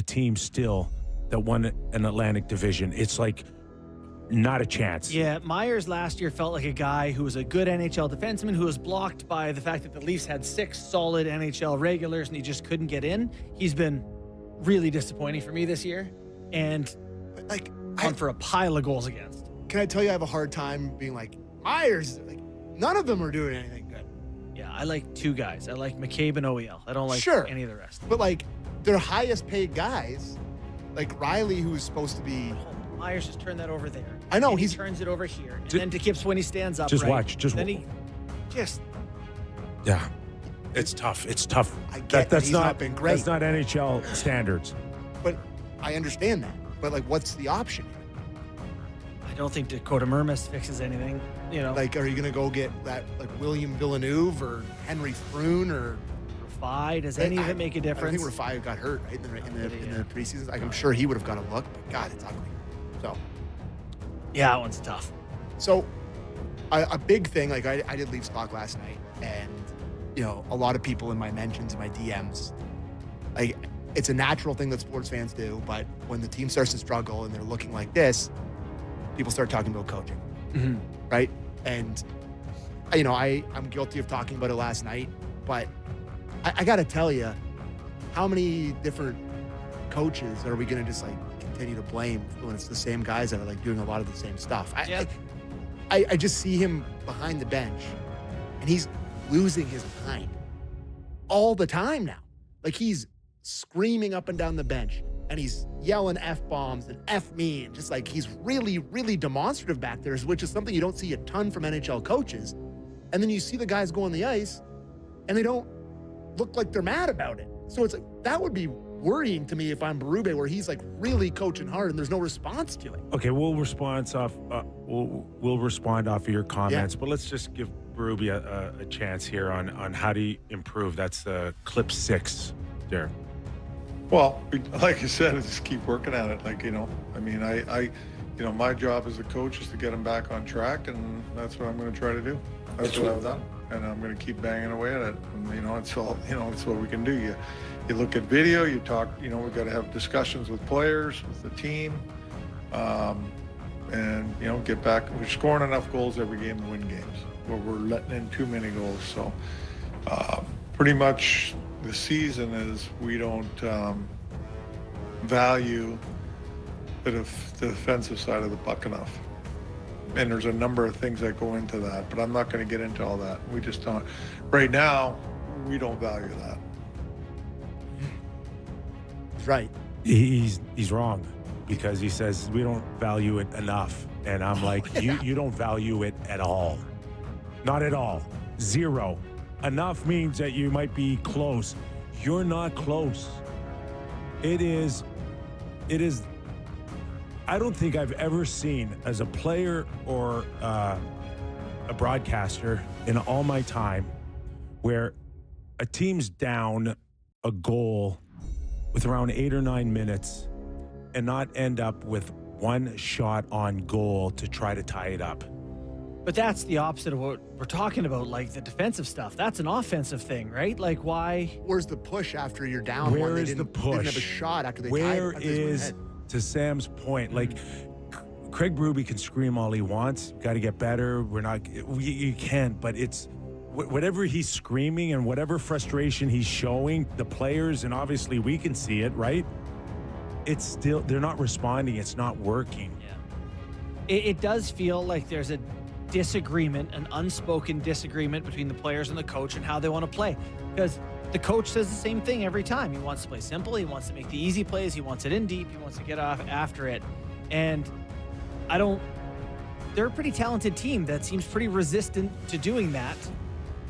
the team still that won an Atlantic Division. It's like not a chance. Yeah, Myers last year felt like a guy who was a good NHL defenseman who was blocked by the fact that the Leafs had 6 solid NHL regulars and he just couldn't get in. He's been really disappointing for me this year, and like gone for a pile of goals against. Can I tell you I have a hard time being like, Myers, like, none of them are doing anything good. Yeah, I like 2 guys. I like McCabe and OEL. I don't like any of the rest. But like their highest paid guys, like Riley, who's supposed to be Myers just turned that over there. I know, he turns it over here. And then to Kips when he stands up. Just right, watch. then he just. Yeah. It's tough. It's tough. I get that he's not been great. That's not NHL standards. But I understand that. But like, what's the option? I don't think Dakota Mermis fixes anything. You know, like, are you gonna go get that like William Villeneuve or Henry Froon or Rafai? Does any of it make a difference? I think Rafai got hurt right in the preseason. Like, I'm sure he would have got a look, but God, it's ugly. So, yeah, that one's tough. So, a big thing, like I did Leafs talk last night, and you know, a lot of people in my mentions, my DMs, like, it's a natural thing that sports fans do, but when the team starts to struggle and they're looking like this, people start talking about coaching, right? And you know, I'm guilty of talking about it last night, but I got to tell you, how many different coaches are we going to just like continue to blame when it's the same guys that are like doing a lot of the same stuff? I just see him behind the bench, and he's losing his mind all the time now. Like, he's screaming up and down the bench, and he's yelling F-bombs and F me, and just like, he's really, really demonstrative back there, which is something you don't see a ton from NHL coaches. And then you see the guys go on the ice, and they don't look like they're mad about it. So it's like, that would be worrying to me if I'm Berube, where he's like really coaching hard and there's no response to it. Okay, we'll respond off of your comments, but let's just give Berube a chance here on how to improve. That's clip 6 there. Well, like I said, I just keep working at it. Like, you know, I mean, I you know, my job as a coach is to get him back on track, and that's what I'm going to try to do. That's what I've done, and I'm going to keep banging away at it. And, you know, it's all, you know, it's what we can do. You look at video, you talk, you know, we've got to have discussions with players, with the team, and, you know, get back. We're scoring enough goals every game to win games, but we're letting in too many goals. So pretty much the season is we don't value the defensive side of the puck enough. And there's a number of things that go into that, but I'm not going to get into all that. We just don't. Right now, we don't value that. Right. He's wrong, because he says we don't value it enough. And I'm like, you don't value it at all. Not at all. 0. Enough means that you might be close. You're not close. It is. I don't think I've ever seen, as a player or a broadcaster in all my time, where a team's down a goal with around 8 or 9 minutes and not end up with one shot on goal to try to tie it up. But that's the opposite of what we're talking about, like the defensive stuff. That's an offensive thing, right? Like, why? Where's the push after you're down? Where is the push? They didn't have a shot after they Where tied. is, to Sam's point, like, Craig Berube can scream all he wants. Got to get better. You can't, but it's whatever he's screaming and whatever frustration he's showing the players, and obviously we can see it, right? It's still, they're not responding. It's not working. Yeah. It does feel like there's a disagreement, an unspoken disagreement between the players and the coach and how they want to play. Because the coach says the same thing every time. He wants to play simple. He wants to make the easy plays. He wants it in deep. He wants to get off after it. And they're a pretty talented team that seems pretty resistant to doing that.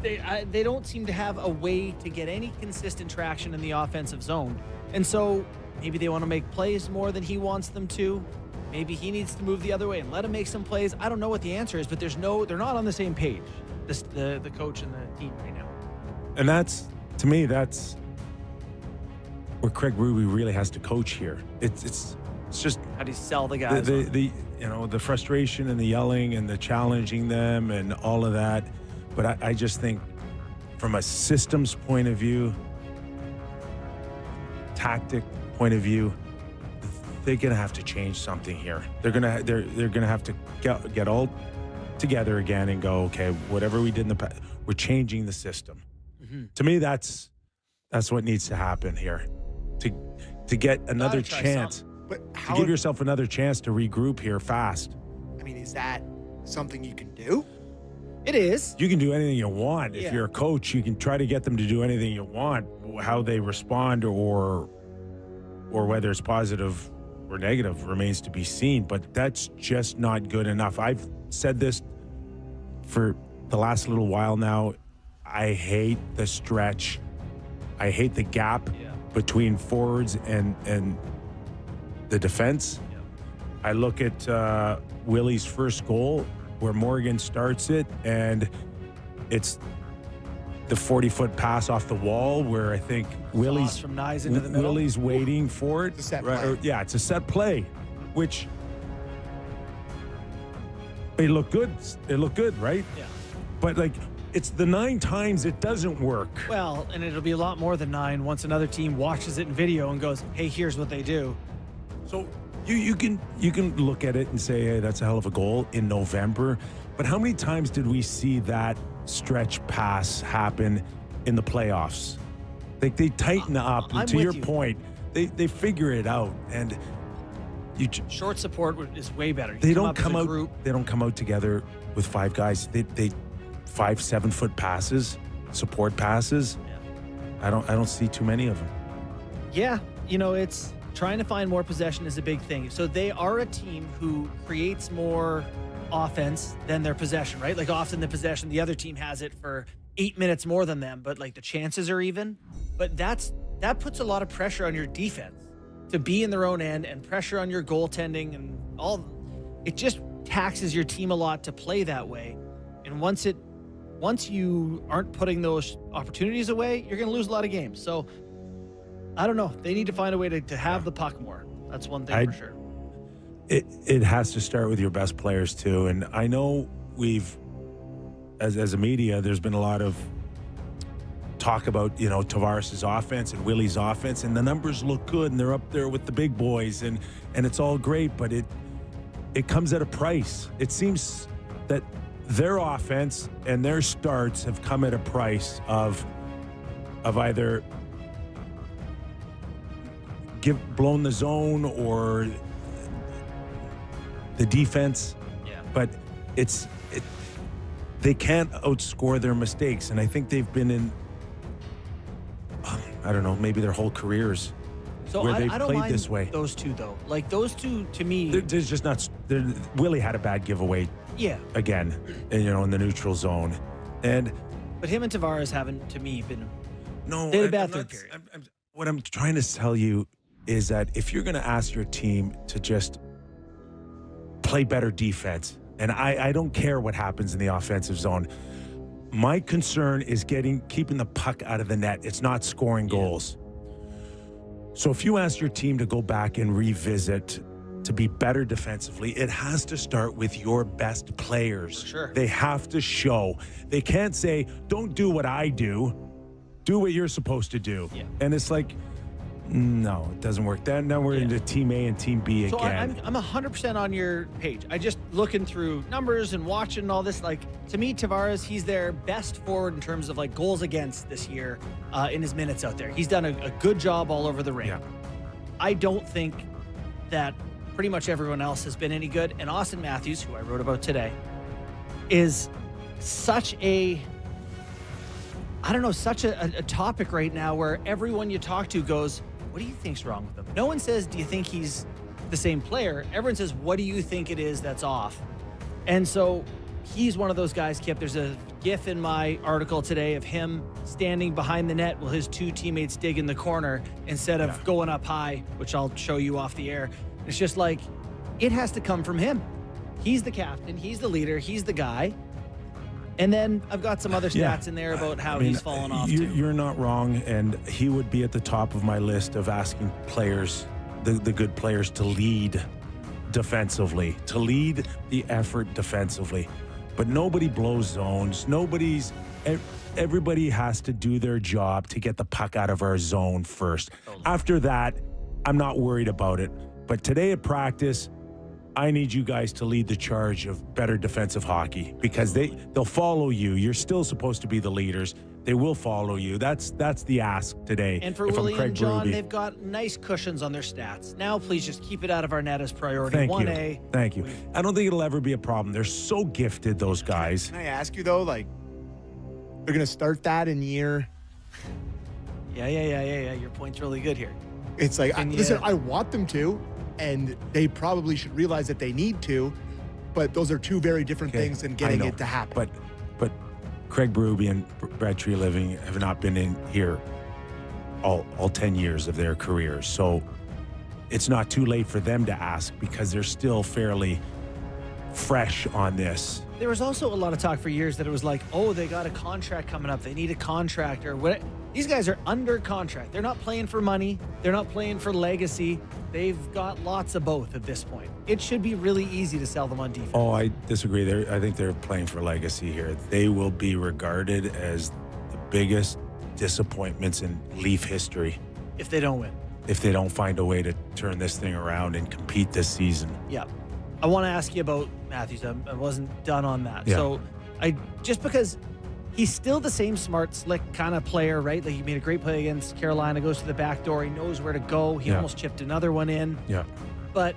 They don't seem to have a way to get any consistent traction in the offensive zone. And so maybe they want to make plays more than he wants them to. Maybe he needs to move the other way and let him make some plays. I don't know what the answer is, but they're not on the same page, the coach and the team right now. And that's, to me, that's where Craig Berube really has to coach here. It's just, how do you sell the guys? The frustration and the yelling and the challenging them and all of that. But I just think from a systems point of view, tactic point of view, they're gonna have to change something here. They're gonna have to get all together again and go, okay, whatever we did in the past, we're changing the system. To me, that's what needs to happen here, to get another chance. But To give yourself another chance to regroup here fast. I mean, is that something you can do? It is. You can do anything you want. If Yeah. you're a coach, you can try to get them to do anything you want. How they respond or whether it's positive or negative remains to be seen. But that's just not good enough. I've said this for the last little while now. I hate the stretch. I hate the gap between forwards and the defense. I look at Willie's first goal where Morgan starts it, and it's the 40-foot pass off the wall where I think Willie's from Nyes into the middle. Willie's waiting for it. It's a set Right, play. yeah, it's a set play, which it looked good. It looked good, right? Yeah. But like, it's the 9 times it doesn't work. Well, and it'll be a lot more than 9 once another team watches it in video and goes, hey, here's what they do. So you can look at it and say, hey, that's a hell of a goal in November. But how many times did we see that stretch pass happen in the playoffs? Like, they tighten up. I'm And to with your you. point, they figure it out, and Short support is way better. You they don't as come a out. group. They don't come out together with 5 guys. They 5-7 foot passes, support passes. I don't see too many of them. Yeah, it's trying to find more possession is a big thing. So they are a team who creates more offense than their possession, right? Like, often the possession, the other team has it for 8 minutes more than them, but like the chances are even. But that puts a lot of pressure on your defense to be in their own end, and pressure on your goaltending and all. It just taxes your team a lot to play that way. And once you aren't putting those opportunities away, you're going to lose a lot of games. So I don't know. They need to find a way to have the puck more. That's one thing for sure. It has to start with your best players too. And I know we've, as a media, there's been a lot of talk about, Tavares' offense and Willie's offense, and the numbers look good and they're up there with the big boys, and it's all great, but it comes at a price. It seems that their offense and their starts have come at a price of either blown the zone or the defense. Yeah. But they can't outscore their mistakes, and I think they've been in, I don't know, maybe their whole careers So where I they've don't played mind this way. those two, though. Like, those two, to me, There's just not. Willie had a bad giveaway yeah. again, and, in the neutral zone, and But him and Tavares haven't, to me, been. no, They had a bad I'm third not- period. what I'm trying to tell you is that if you're going to ask your team to just play better defense, and I don't care what happens in the offensive zone. My concern is keeping the puck out of the net. It's not scoring goals. So if you ask your team to go back and revisit to be better defensively, it has to start with your best players. For sure. They have to show. They can't say, don't do what I do. Do what you're supposed to do. Yeah. And it's like, no, it doesn't work. Now we're into Team A and Team B So again. I'm 100% on your page. I just looking through numbers and watching all this. Like, to me, Tavares, he's their best forward in terms of like goals against this year in his minutes out there. He's done a good job all over the rink. Yeah. I don't think that pretty much everyone else has been any good. And Austin Matthews, who I wrote about today, is such a topic right now where everyone you talk to goes, what do you think's wrong with him? No one says, do you think he's the same player? Everyone says, what do you think it is that's off? And so he's one of those guys, Kip. There's a GIF in my article today of him standing behind the net while his 2 teammates dig in the corner instead of going up high, which I'll show you off the air. It's just like, it has to come from him. He's the captain. He's the leader. He's the guy. And then I've got some other stats in there about how he's fallen off too. You're not wrong, and he would be at the top of my list of asking players, the good players, to lead defensively, to lead the effort defensively. But nobody blows zones. Everybody has to do their job to get the puck out of our zone first. After that, I'm not worried about it. But today at practice, I need you guys to lead the charge of better defensive hockey because they'll follow you. You're still supposed to be the leaders. They will follow you. That's the ask today. And for Willie and John, they've got nice cushions on their stats. Now, please just keep it out of our net as priority. Thank 1A. you. Thank you. I don't think it'll ever be a problem. They're so gifted, those guys. Can I ask you, though, like, they're going to start that in year... Yeah. Your point's really good here. It's like, listen, I want them to, and they probably should realize that they need to, but those are two very different things than getting it to happen. But Craig Berube and Brad Treliving have not been in here all 10 years of their careers. So it's not too late for them to ask because they're still fairly fresh on this. There was also a lot of talk for years that it was like, oh, they got a contract coming up. They need a contractor. These guys are under contract. They're not playing for money. They're not playing for legacy. They've got lots of both at this point. It should be really easy to sell them on defense. Oh, I disagree. I think they're playing for legacy here. They will be regarded as the biggest disappointments in Leaf history. If they don't win. If they don't find a way to turn this thing around and compete this season. Yeah. I want to ask you about Matthews. I wasn't done on that. Yeah. So just because he's still the same smart, slick kind of player, right? Like he made a great play against Carolina, goes to the back door. He knows where to go. He almost chipped another one in. Yeah. But,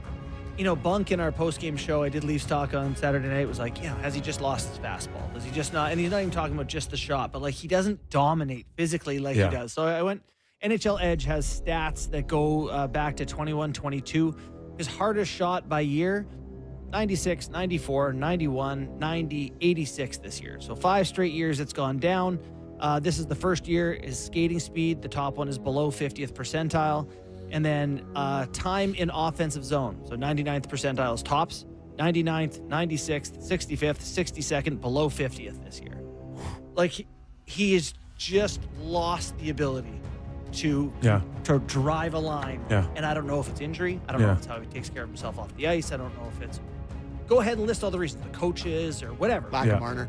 Bunk in our post-game show, I did Leafs talk on Saturday night, was like, has he just lost his fastball? Does he just not? And he's not even talking about just the shot, but like he doesn't dominate physically like he does. So I went, NHL Edge has stats that go back to 21-22. His hardest shot by year, 96, 94, 91, 90, 86 this year. So 5 straight years it's gone down. This is the first year his skating speed. The top one is below 50th percentile. And then time in offensive zone. So 99th percentile is tops. 99th, 96th, 65th, 62nd, below 50th this year. Like he has just lost the ability to drive a line. Yeah. And I don't know if it's injury. I don't know if it's how he takes care of himself off the ice. I don't know if it's... Go ahead and list all the reasons. The coaches or whatever. Lack of Marner.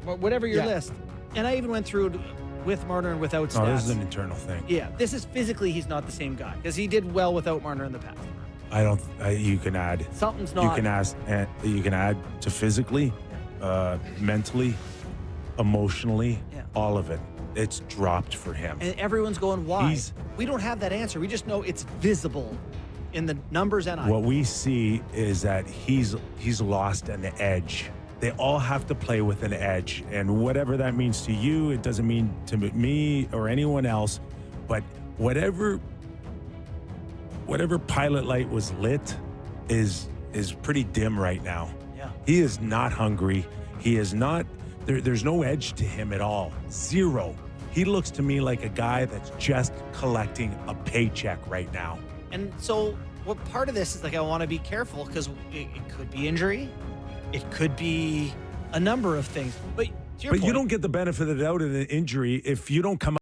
Like, whatever your list. And I even went through it with Marner and without stats. Oh, this is an internal thing. Yeah. This is physically he's not the same guy because he did well without Marner in the past. You can add. Something's not. You can add to physically, mentally, emotionally, all of it. It's dropped for him. And everyone's going, why? We don't have that answer. We just know it's visible in the numbers and what we see is that he's lost an edge. They all have to play with an edge, and whatever that means to you, it doesn't mean to me or anyone else. But whatever pilot light was lit is pretty dim right now. Yeah, he is not hungry. He is not. There's no edge to him at all. Zero. He looks to me like a guy that's just collecting a paycheck right now. And so what part of this is like, I want to be careful because it could be injury. It could be a number of things. But to your point, you don't get the benefit of the doubt of an injury if you don't come